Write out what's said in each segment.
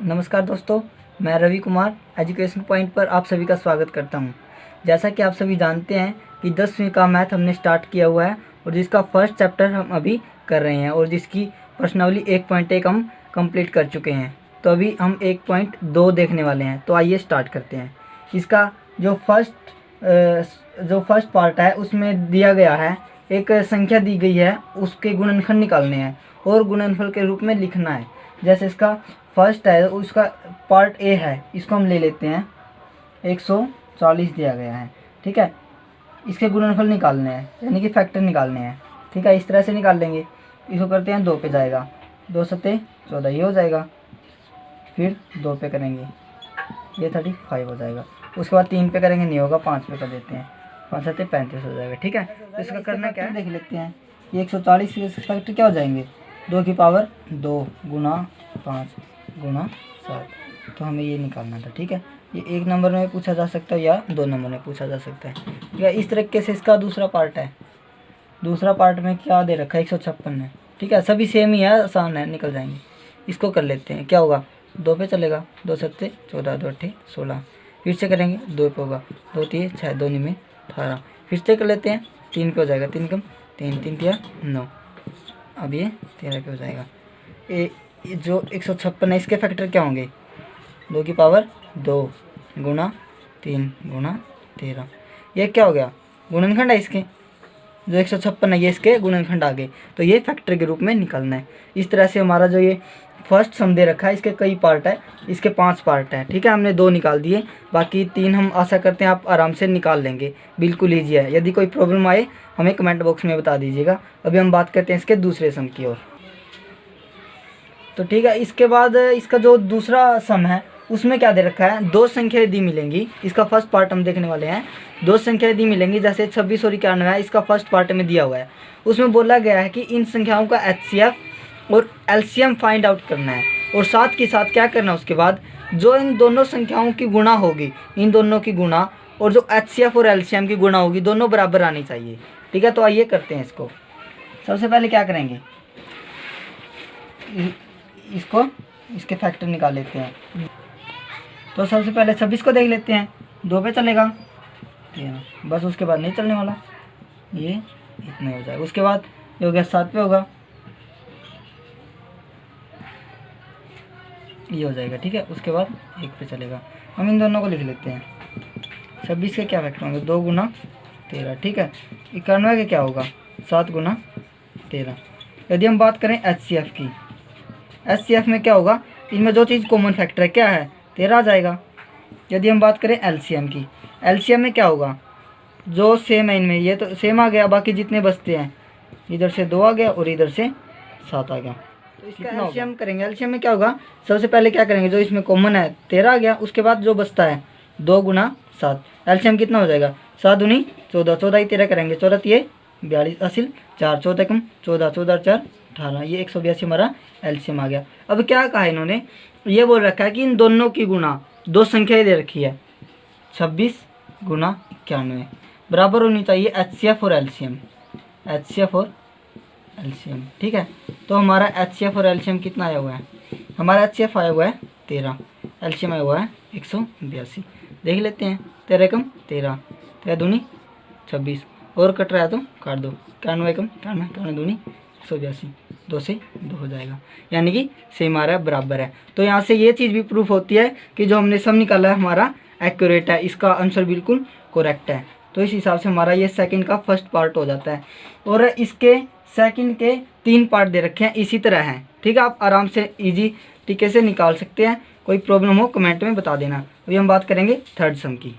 नमस्कार दोस्तों, मैं रवि कुमार एजुकेशन पॉइंट पर आप सभी का स्वागत करता हूं। जैसा कि आप सभी जानते हैं कि 10वीं का मैथ हमने स्टार्ट किया हुआ है और जिसका फर्स्ट चैप्टर हम अभी कर रहे हैं और जिसकी प्रश्नावली 1.1 हम कंप्लीट कर चुके हैं। तो अभी हम 1.2 देखने वाले हैं। तो आइए स्टार्ट करते हैं। इसका जो फर्स्ट पार्ट है उसमें दिया गया है, एक संख्या दी गई है, उसके गुणनखंड निकालने हैं और गुणनफल के रूप में लिखना है। जैसे इसका फर्स्ट है, उसका पार्ट ए है, इसको हम ले लेते हैं। 140 दिया गया है, ठीक है। इसके गुणनफल निकालने हैं, यानी कि फैक्टर निकालने हैं, ठीक है। इस तरह से निकाल लेंगे। इसको करते हैं 2 पे जाएगा, 2 सत्ते 14 ये हो जाएगा। फिर 2 पे करेंगे, ये 35 हो जाएगा। उसके बाद 3 पे करेंगे, नहीं होगा, 5 पे कर देते हैं, 5 सत्ते 35 हो जाएगा, ठीक है। तो इसका करना क्या है देख लेते हैं। ये 140 के फैक्टर क्या हो जाएंगे, 2 की पावर 2 गुना 5 गुना 7। तो हमें ये निकालना था, ठीक है। ये 1 नंबर में पूछा जा सकता है या 2 नंबर में पूछा जा सकता है, ठीक है। इस तरीके से इसका दूसरा पार्ट है। दूसरा पार्ट में क्या दे रखा है, 156 है, ठीक है। सभी सेम ही है, आसान है, निकल जाएंगे। इसको कर लेते हैं, क्या होगा, 2 पे चलेगा, 2 सत्ते 14 2 अट्ठे 16। फिर से करेंगे, 2 पे होगा, 2 तिये 6 2 निमे 18। फिर से कर लेते हैं, 3 पे हो जाएगा, 3 कम 3 3 तिया 9। अब ये 13 पे हो जाएगा। ये जो 156 है, इसके फैक्टर क्या होंगे, 2 की पावर 2 गुना 3 गुना 13। ये क्या हो गया, गुणनखंड है इसके। जो 156 है ये इसके गुणनखंड आ गए। तो ये फैक्टर के रूप में निकालना है। इस तरह से हमारा जो ये फर्स्ट सम दे रखा है, इसके कई पार्ट है, इसके 5 पार्ट है, ठीक है। हमने 2 निकाल दिए, बाकी 3 हम आशा करते हैं आप आराम से निकाल लेंगे। बिल्कुल ईजी है। यदि कोई प्रॉब्लम आए हमें कमेंट बॉक्स में बता दीजिएगा। अभी हम बात करते हैं इसके दूसरे सम की ओर। तो ठीक है, इसके बाद इसका जो दूसरा सम है उसमें क्या दे रखा है, 2 संख्या यदि मिलेंगी। इसका फर्स्ट पार्ट हम देखने वाले हैं। 2 संख्या यदि मिलेंगी, जैसे 26 और 91 है, इसका फर्स्ट पार्ट में दिया हुआ है। उसमें बोला गया है कि इन संख्याओं का HCF और LCM फाइंड आउट करना है और साथ के साथ क्या करना है, उसके बाद जो इन दोनों संख्याओं की गुणा होगी, इन दोनों की गुणा और जो HCF और LCM की गुणा होगी, दोनों बराबर आनी चाहिए, ठीक है। तो आइए करते हैं इसको। सबसे पहले क्या करेंगे, इसको इसके फैक्टर निकाल लेते हैं। तो सबसे पहले 26 को देख लेते हैं, 2 पे चलेगा, बस उसके बाद नहीं चलने वाला, ये इतना हो जाएगा। उसके बाद ये हो गया 7 पे होगा, ये हो जाएगा, ठीक है। उसके बाद 1 पे चलेगा। हम इन दोनों को लिख लेते हैं। 26 के क्या फैक्टर होंगे, 2 गुना 13, ठीक है। 91 के क्या होगा, 7 गुना 13। यदि हम बात करें HCF की, HCF में क्या होगा, इनमें जो चीज़ कॉमन फैक्टर है क्या है, 13 आ जाएगा। यदि हम बात करें LCM की, LCM में क्या होगा, जो सेम है इनमें, ये तो सेम आ गया, बाकी जितने बचते हैं, इधर से 2 आ गया और इधर से 7 आ गया। तो इसका LCM करेंगे। LCM में क्या होगा, सबसे पहले क्या करेंगे, जो इसमें कॉमन है 13 आ गया, उसके बाद जो बचता है 2 गुना 7। LCM कितना हो जाएगा, 7 दूनी 14, 14 ही 13 करेंगे, 14 तिये 42 असिल 4, 14 कम 14, 14 4 18, ये 182 हमारा LCM आ गया। अब क्या कहा इन्होंने, ये बोल रखा है कि इन दोनों की गुणा 2 संख्याएं दे रखी है, 26 गुना 91 बराबर होनी चाहिए HCF और LCM, HCF और LCM, ठीक है। तो हमारा HCF और LCM कितना आया हुआ है, हमारा HCF आया हुआ है 13, LCM आया हुआ है 182। देख लेते हैं, 13 कम 13, 13 दूनी 26 और कट रहा है तो काट दो, 91 कम 91, 91 दूनी 182, 2 से 2 हो जाएगा, यानी कि सेम आ रहा है, बराबर है। तो यहाँ से ये चीज़ भी प्रूफ होती है कि जो हमने सम निकाला है हमारा एक्यूरेट है, इसका आंसर बिल्कुल करेक्ट है। तो इस हिसाब से हमारा ये सेकंड का फर्स्ट पार्ट हो जाता है। और इसके सेकंड के 3 पार्ट दे रखे हैं, इसी तरह हैं, ठीक है। आप आराम से ईजी तरीके से निकाल सकते हैं। कोई प्रॉब्लम हो कमेंट में बता देना। अभी हम बात करेंगे थर्ड सम की।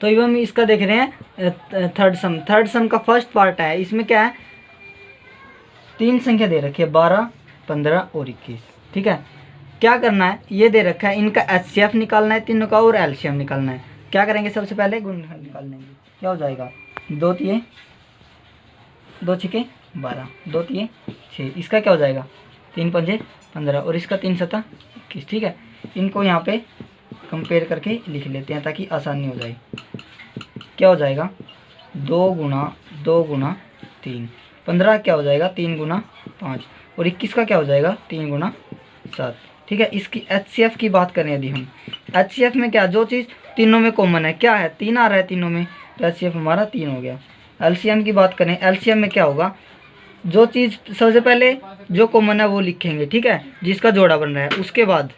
तो अभी हम इसका देख रहे हैं थर्ड सम का फर्स्ट पार्ट है। इसमें क्या है, 3 संख्या दे रखी है, 12 15 और 21, ठीक है। क्या करना है, ये दे रखा है, इनका HCF निकालना है तीनों का और LCM निकालना है। क्या करेंगे, सबसे पहले गुणनखंड निकाल लेंगे। क्या हो जाएगा, 2 तिये 2 छिके 12, 2 तिये 6, इसका क्या हो जाएगा, 3 पंजे 15 और इसका 3 सता 21, ठीक है। इनको यहाँ पे कंपेयर करके लिख लेते हैं ताकि आसानी हो जाए। क्या हो जाएगा, 2 गुना 3, 15 क्या हो जाएगा, 3 गुना 5 और 21 का क्या हो जाएगा, 3 गुना 7। ठीक है। इसकी HCF की बात करें यदि हम, HCF में क्या, जो चीज़ तीनों में कॉमन है, क्या है, 3 आ रहा है तीनों में, तो HCF हमारा 3 हो गया। LCM की बात करें, LCM में क्या होगा, जो चीज़ सबसे पहले जो कॉमन है वो लिखेंगे, ठीक है, जिसका जोड़ा बन रहा है, उसके बाद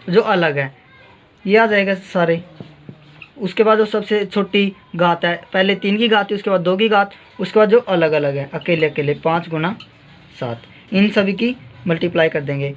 जो अलग है ये आ जाएगा सारे, उसके बाद जो सबसे छोटी घात है, पहले 3 की घात है, उसके बाद 2 की घात, उसके बाद जो अलग अलग है अकेले अकेले 5 गुना 7, इन सभी की मल्टीप्लाई कर देंगे।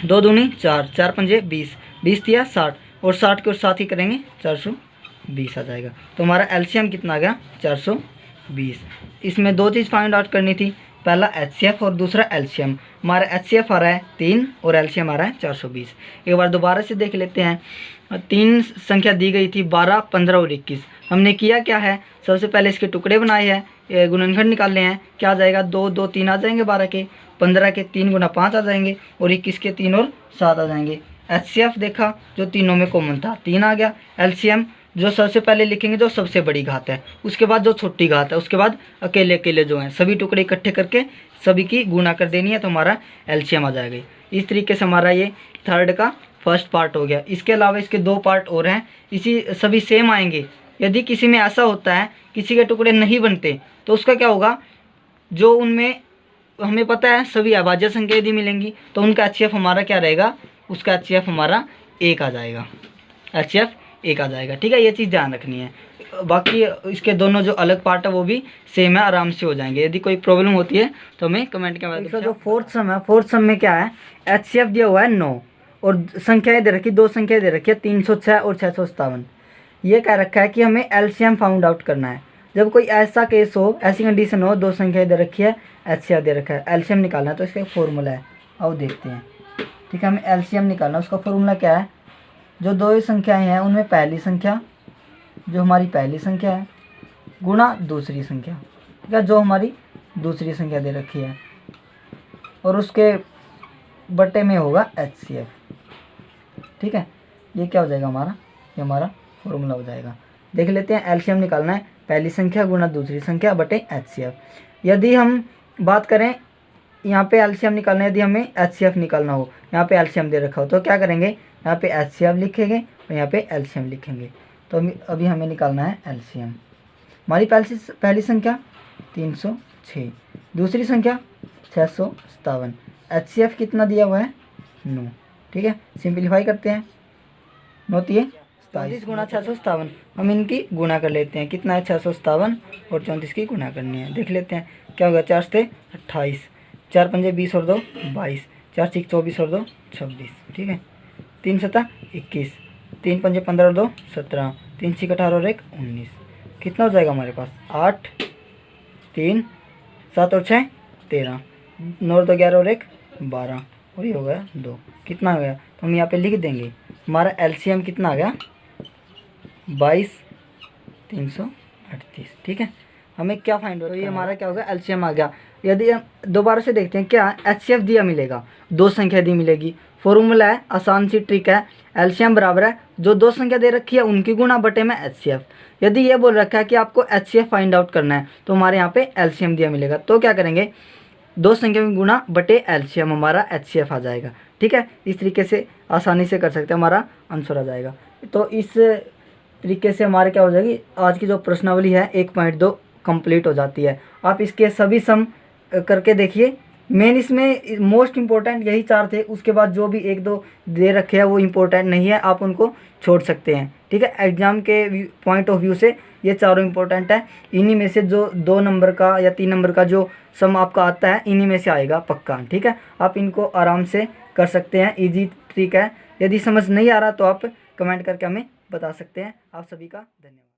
2 दूनी 4, 4 पंजे 20, 20 दिया 60, और 60 के और 7 ही करेंगे 420 आ जाएगा। तो हमारा LCM कितना आ गया, 420। इसमें 2 चीज़ फाइंड आउट करनी थी, पहला HCF और दूसरा LCM। हमारा HCF आ रहा है 3 और LCM आ रहा है 420। एक बार दोबारा से देख लेते हैं। 3 संख्या दी गई थी, 12, 15 और 21। हमने किया क्या है, सबसे पहले इसके टुकड़े बनाए हैं, गुणनखंड निकालने हैं, क्या आ जाएगा, 2 2 3 आ जाएंगे 12 के, 15 के 3 गुना 5 आ जाएंगे, और 21 के 3 और 7 आ जाएंगे। HCF देखा जो तीनों में कॉमन था 3 आ गया। LCM जो सबसे पहले लिखेंगे जो सबसे बड़ी घात है, उसके बाद जो छोटी घात है, उसके बाद अकेले अकेले जो हैं, सभी टुकड़े इकट्ठे करके सभी की गुणा कर देनी है, तो हमारा LCM आ जाएगा। इस तरीके से हमारा ये थर्ड का फर्स्ट पार्ट हो गया। इसके अलावा इसके 2 पार्ट और हैं, इसी सभी सेम आएंगे। यदि किसी में ऐसा होता है किसी के टुकड़े नहीं बनते, तो उसका क्या होगा, जो उनमें हमें पता है सभी अभाज्य संख्या यदि मिलेंगी, तो उनका HCF हमारा क्या रहेगा, उसका HCF हमारा 1 आ जाएगा, HCF 1 आ जाएगा, ठीक है। ये चीज़ ध्यान रखनी है। बाकी इसके दोनों जो अलग पार्ट है वो भी सेम है, आराम से हो जाएंगे। यदि कोई प्रॉब्लम होती है तो हमें कमेंट के माध्यम से। जो फोर्थ सम है, फोर्थ सम में क्या है, HCF दिया हुआ है 9, और संख्याएं दे रखी, 2 संख्याएं दे रखी है, 306 और 657। ये कह रखा है कि हमें LCM फाउंड आउट करना है। जब कोई ऐसा केस हो, ऐसी कंडीशन हो, 2 संख्याएं दे रखी है, HCF दे रखा है, LCM निकालना है, तो इसका एक फॉर्मूला है, आओ देखते हैं, ठीक है। हमें LCM निकालना है, उसका फॉर्मूला क्या है, जो 2 संख्याएं हैं उनमें पहली संख्या, जो हमारी पहली संख्या है, गुणा दूसरी संख्या, ठीक है, जो हमारी दूसरी संख्या दे रखी है, और उसके बटे में होगा HCF, ठीक है। ये क्या हो जाएगा हमारा, ये हमारा फॉर्मूला हो जाएगा। देख लेते हैं, LCM निकालना है, पहली संख्या गुणा दूसरी संख्या बटे HCF। यदि हम बात करें यहाँ पे LCM निकालना है, यदि हमें HCF निकालना हो, यहाँ पे LCM दे रखा हो, तो क्या करेंगे, यहाँ पे HCF लिखेंगे और यहाँ पे LCM लिखेंगे। तो अभी हमें निकालना है LCM। हमारी पहली संख्या 306, दूसरी संख्या 657, HCF कितना दिया हुआ है 9, ठीक है। सिंप्लीफाई करते हैं, 9 तिये 27 गुणा 657, हम इनकी गुणा कर लेते हैं, कितना है 657 और 34 की गुणा करनी है। देख लेते हैं क्या होगा, 4 से 28, 4 पंजे 20 और 2 22, 4 6 24 और 2 26, ठीक है। 3 7 21, 3 पंजे 15 और 2 17, 3 6 18 और 1 19, कितना हो जाएगा हमारे पास, 8 3 7 और 6 13, 9 और 2 11 और 1 12, और ये हो गया 2, कितना हो गया, तो हम यहाँ पे लिख देंगे हमारा LCM कितना आ गया 22 338, ठीक है। हमें क्या फाइंड हो, तो ये हमारा क्या होगा, LCM आ गया। यदि हम दोबारा से देखते हैं, क्या HCF दिया मिलेगा, 2 संख्या दी मिलेगी, फॉर्मूला है, आसान सी ट्रिक है, LCM बराबर है जो 2 संख्या दे रखी है उनकी गुणा बटे में HCF। यदि ये बोल रखा है कि आपको HCF फाइंड आउट करना है, तो हमारे यहाँ पे LCM दिया मिलेगा, तो क्या करेंगे, 2 संख्या में गुणा बटे LCM, हमारा HCF आ जाएगा, ठीक है। इस तरीके से आसानी से कर सकते हैं, हमारा आंसर आ जाएगा। तो इस तरीके से हमारे क्या हो जाएगी, आज की जो प्रश्नावली है 1.2 कंप्लीट हो जाती है। आप इसके सभी सम करके देखिए। मेन इसमें मोस्ट इम्पोर्टेंट यही 4 थे, उसके बाद जो भी 1-2 दे रखे हैं वो इम्पोर्टेंट नहीं है, आप उनको छोड़ सकते हैं, ठीक है। एग्जाम के पॉइंट ऑफ व्यू से ये चारों इम्पोर्टेंट है। इन्हीं में से जो 2 नंबर का या 3 नंबर का जो सम आपका आता है, इन्हीं में से आएगा पक्का, ठीक है। आप इनको आराम से कर सकते हैं, ईजी ट्रिक है। यदि समझ नहीं आ रहा तो आप कमेंट करके हमें बता सकते हैं। आप सभी का धन्यवाद।